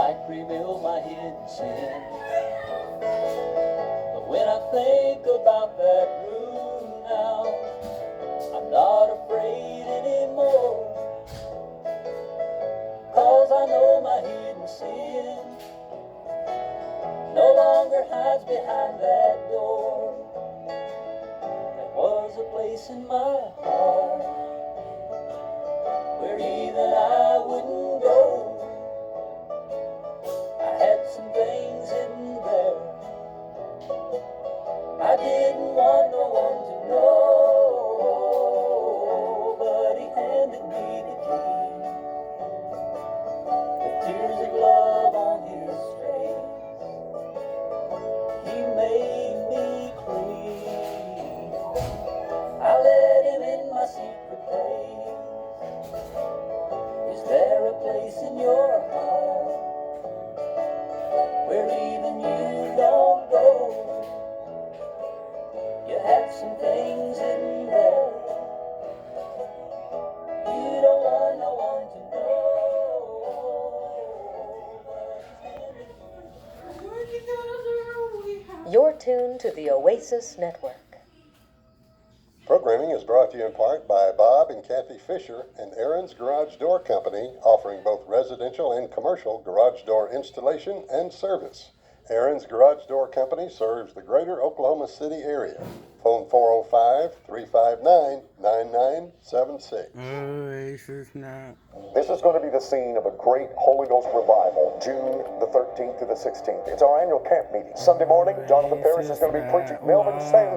might reveal my hidden sin. But when I think about that room now, I'm not afraid anymore. 'Cause I know my hidden sin no longer hides behind that door. There was a place in my heart where even I wouldn't go. I had some things hidden there I didn't want no one to know, but he handed me the key with tears of love on his face. He made me clean. I let him in my secret place. Is there a place in your heart where even you don't go? You have some things in there you don't want no one to know. You're tuned to the Oasis Network. Programming is brought to you in part by Bob and Kathy Fisher and Aaron's Garage Door Company, offering both residential and commercial garage door installation and service. Aaron's Garage Door Company serves the greater Oklahoma City area. Phone 405-359-9976. Oasis now. This is going to be the scene of a great Holy Ghost revival, June the 13th through the 16th. It's our annual camp meeting. Sunday morning, Jonathan Parrish is going to be preaching. Melvin Sanders